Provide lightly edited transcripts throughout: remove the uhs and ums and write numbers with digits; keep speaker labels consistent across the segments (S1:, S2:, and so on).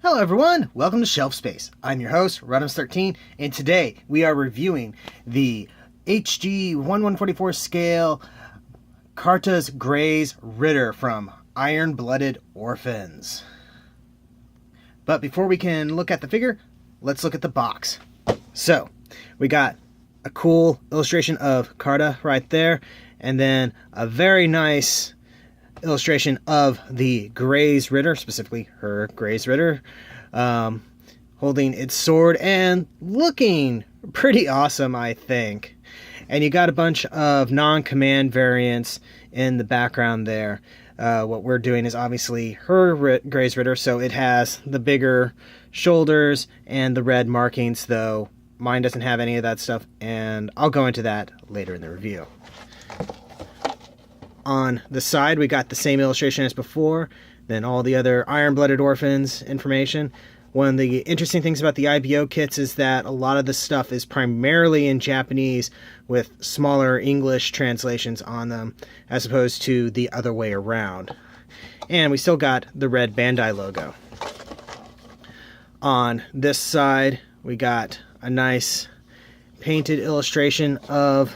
S1: Hello everyone, welcome to Shelf Space. I'm your host, Ruddums13, and today we are reviewing the HG 1144 scale Carta's Graze Ritter from Iron-Blooded Orphans. But before we can look at the figure, let's look at the box. So, we got a cool illustration of Carta right there, and then a very nice illustration of the Graze Ritter, specifically her Graze Ritter, holding its sword and looking pretty awesome, I think. And you got a bunch of non-command variants in the background there. What we're doing is obviously her Graze Ritter, so it has the bigger shoulders and the red markings, though mine doesn't have any of that stuff, and I'll go into that later in the review. On the side, we got the same illustration as before, then all the other Iron-Blooded Orphans information. One of the interesting things about the IBO kits is that a lot of the stuff is primarily in Japanese with smaller English translations on them, as opposed to the other way around. And we still got the red Bandai logo. On this side, we got a nice painted illustration of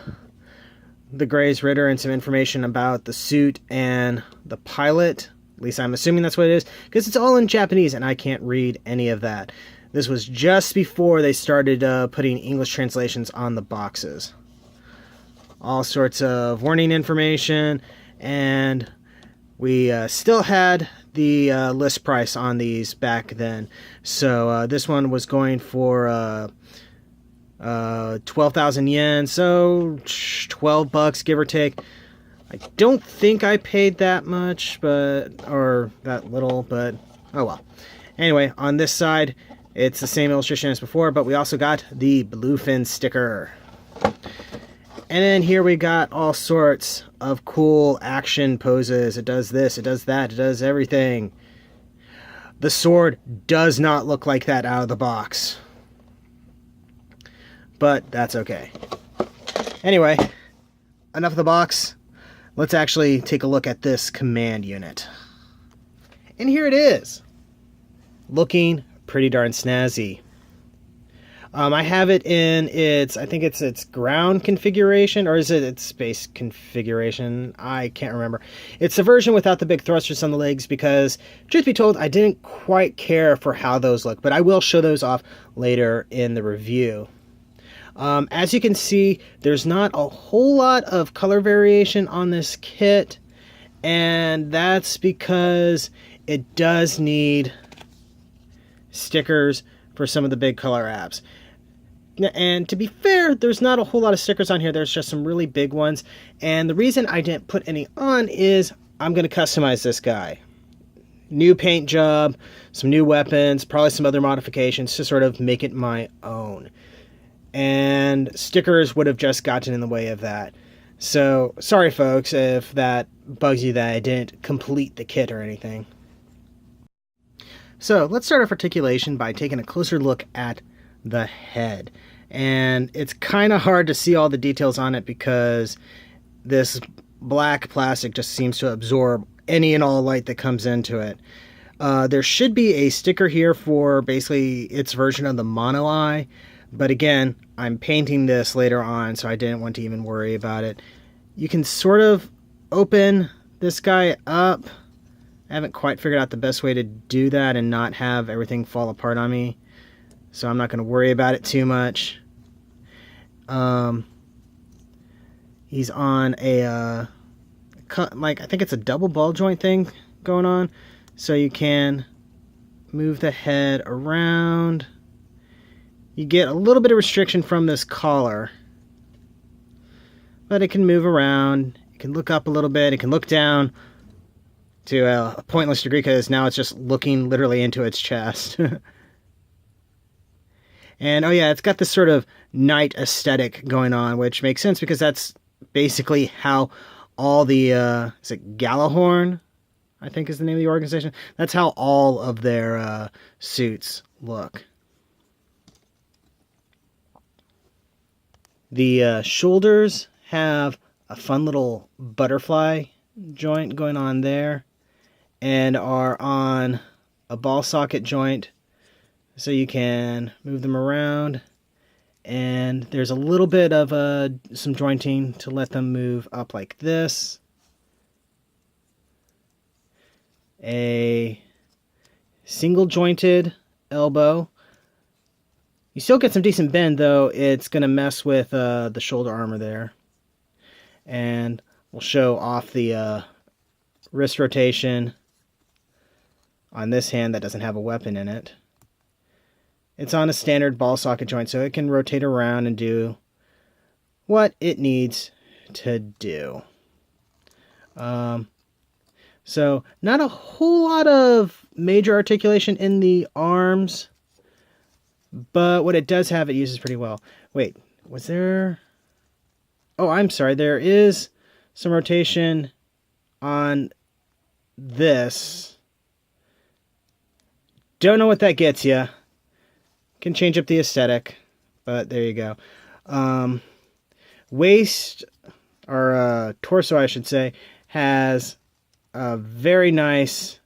S1: the Graze Ritter and some information about the suit and the pilot. At least I'm assuming that's what it is, because it's all in Japanese and I can't read any of that. This was just before they started putting English translations on the boxes. All sorts of warning information, and we still had the list price on these back then. So this one was going for 12,000 yen, so 12 bucks, give or take. I don't think I paid that much, or that little, but oh well. Anyway, on this side, it's the same illustration as before, but we also got the bluefin sticker. And then here we got all sorts of cool action poses. It does this, it does that, it does everything. The sword does not look like that out of the box, but that's okay. Anyway, enough of the box. Let's actually take a look at this command unit. And here it is. Looking pretty darn snazzy. I have it in I think it's its ground configuration, or is it its space configuration? I can't remember. It's the version without the big thrusters on the legs because, truth be told, I didn't quite care for how those look, but I will show those off later in the review. As you can see, there's not a whole lot of color variation on this kit, and that's because it does need stickers for some of the big color apps. And to be fair, there's not a whole lot of stickers on here. There's just some really big ones, and the reason I didn't put any on is I'm going to customize this guy. New paint job, some new weapons, probably some other modifications to sort of make it my own. And stickers would have just gotten in the way of that. So, sorry folks if that bugs you that I didn't complete the kit or anything. So, let's start off articulation by taking a closer look at the head. And it's kind of hard to see all the details on it because this black plastic just seems to absorb any and all light that comes into it. There should be a sticker here for basically its version of the mono eye. But again, I'm painting this later on, so I didn't want to even worry about it. You can sort of open this guy up. I haven't quite figured out the best way to do that and not have everything fall apart on me. So I'm not going to worry about it too much. He's on a, I think it's a double ball joint thing going on. So you can move the head around. You get a little bit of restriction from this collar, but it can move around. It can look up a little bit. It can look down to a pointless degree because now it's just looking literally into its chest. And oh yeah, it's got this sort of knight aesthetic going on, which makes sense because that's basically how all the, is it Galahorn? I think is the name of the organization. That's how all of their suits look. The shoulders have a fun little butterfly joint going on there and are on a ball socket joint so you can move them around. And there's a little bit of some jointing to let them move up like this. A single jointed elbow. You still get some decent bend, though it's going to mess with the shoulder armor there. And we'll show off the wrist rotation on this hand that doesn't have a weapon in it. It's on a standard ball socket joint, so it can rotate around and do what it needs to do. So not a whole lot of major articulation in the arms, but what it does have, it uses pretty well. Wait, was there... Oh, I'm sorry. There is some rotation on this. Don't know what that gets you. Can change up the aesthetic, but there you go. Waist, or torso, I should say, has a very nice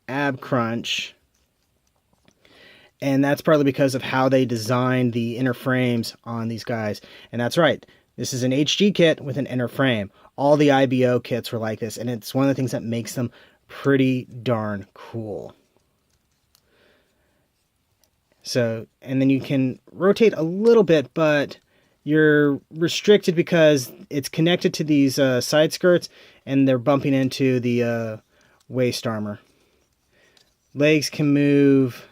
S1: ab crunch. And that's partly because of how they designed the inner frames on these guys. And that's right. This is an HG kit with an inner frame. All the IBO kits were like this, and it's one of the things that makes them pretty darn cool. So, and then you can rotate a little bit, but you're restricted because it's connected to these side skirts, and they're bumping into the waist armor. Legs can move.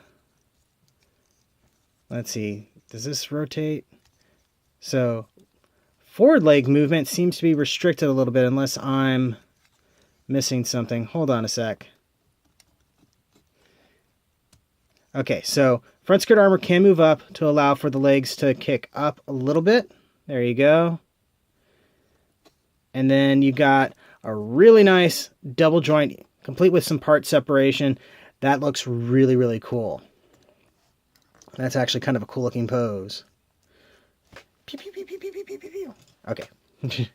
S1: Let's see. Does this rotate? So, forward leg movement seems to be restricted a little bit unless I'm missing something. Hold on a sec. Okay, so front skirt armor can move up to allow for the legs to kick up a little bit. There you go. And then you got a really nice double joint, complete with some part separation. That looks really, really cool. That's actually kind of a cool looking pose. Pew, pew, pew, pew, pew, pew, pew, pew. Okay.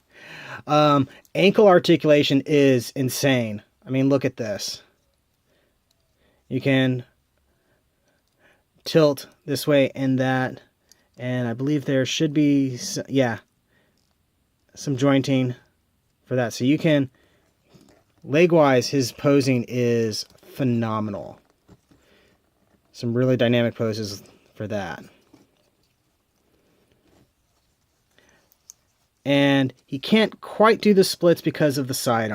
S1: Ankle articulation is insane. I mean, look at this. You can tilt this way and that, and I believe there should be, yeah, some jointing for that. So you can, leg-wise, his posing is phenomenal. Some really dynamic poses for that. And he can't quite do the splits because of the side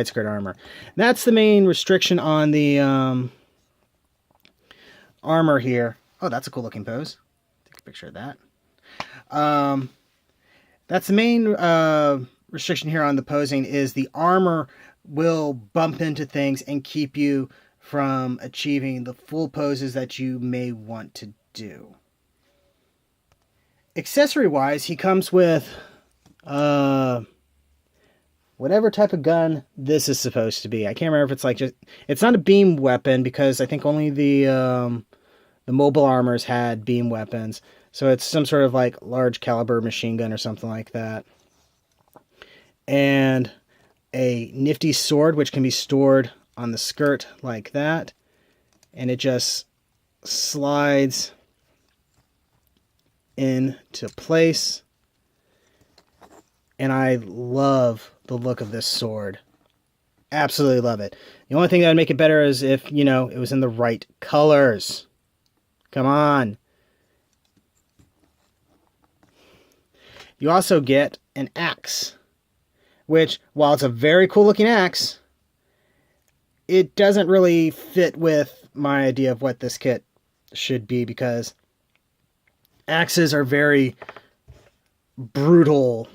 S1: skirt armor. That's the main restriction on the armor here. Oh, that's a cool looking pose. Take a picture of that. That's the main restriction here on the posing, is the armor will bump into things and keep you from achieving the full poses that you may want to do. Accessory wise, he comes with whatever type of gun this is supposed to be. I can't remember if it's like it's not a beam weapon, because I think only the mobile armors had beam weapons. So it's some sort of like large caliber machine gun or something like that. And a nifty sword, which can be stored on the skirt like that. And it just slides into place. And I love the look of this sword. Absolutely love it. The only thing that would make it better is if, you know, it was in the right colors. Come on. You also get an axe, which, while it's a very cool looking axe, it doesn't really fit with my idea of what this kit should be, because axes are very brutal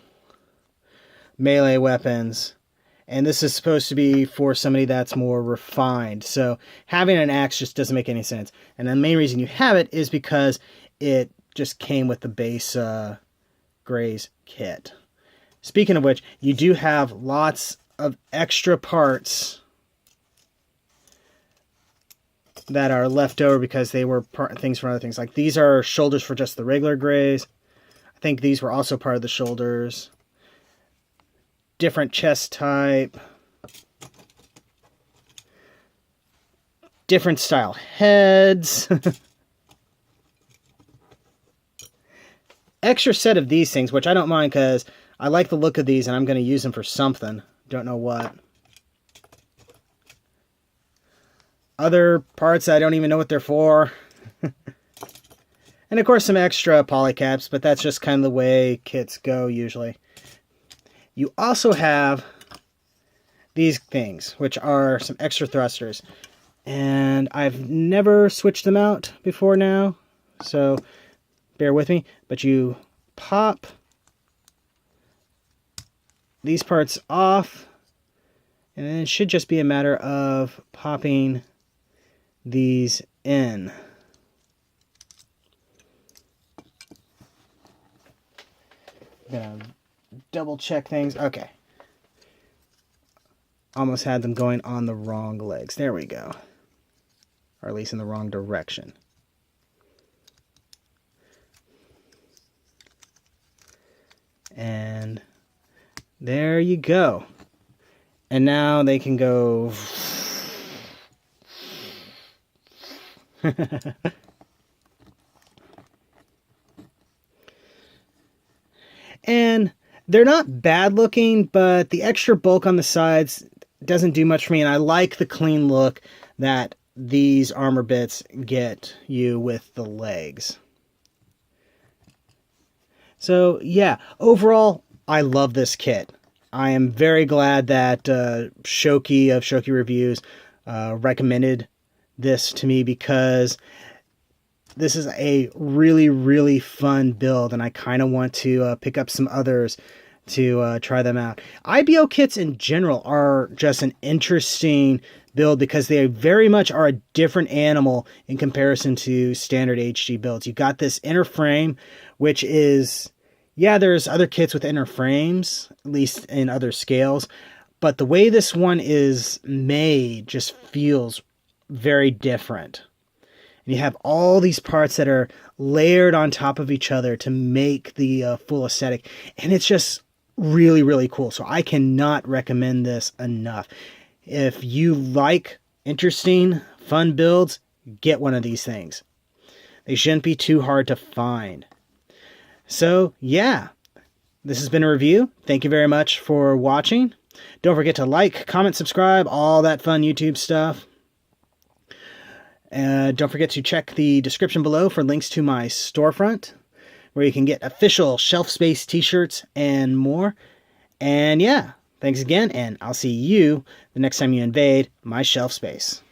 S1: melee weapons, and this is supposed to be for somebody that's more refined. So having an axe just doesn't make any sense. And the main reason you have it is because it just came with the base Graze kit. Speaking of which, you do have lots of extra parts that are left over because they were things for other things. Like these are shoulders for just the regular Graze. I think these were also part of the shoulders. Different chest type. Different style heads. extra set of these things, which I don't mind because I like the look of these and I'm going to use them for something. Don't know what. Other parts I don't even know what they're for. And of course some extra polycaps, but that's just kind of the way kits go usually. You also have these things, which are some extra thrusters. And I've never switched them out before now, so bear with me. But you pop these parts off, and then it should just be a matter of popping these in. I'm gonna double check things. Okay. Almost had them going on the wrong legs. There we go. Or at least in the wrong direction. And there you go. And now they can go. And they're not bad looking, but the extra bulk on the sides doesn't do much for me, and I like the clean look that these armor bits get you with the legs. So yeah, overall, I love this kit. I am very glad that Shoki of Shoki Reviews recommended this to me, because this is a really, really fun build, and I kind of want to pick up some others to try them out. IBO kits in general are just an interesting build because they very much are a different animal in comparison to standard HG builds. You got this inner frame, which is, yeah, there's other kits with inner frames, at least in other scales, but the way this one is made just feels very different. And you have all these parts that are layered on top of each other to make the full aesthetic, and it's just really, really cool. So I cannot recommend this enough. If you like interesting, fun builds, get one of these things. They shouldn't be too hard to find. So yeah, this has been a review. Thank you very much for watching. Don't forget to like, comment, subscribe, all that fun YouTube stuff. Don't forget to check the description below for links to my storefront, where you can get official Shelf Space t-shirts and more. And yeah, thanks again, and I'll see you the next time you invade my shelf space.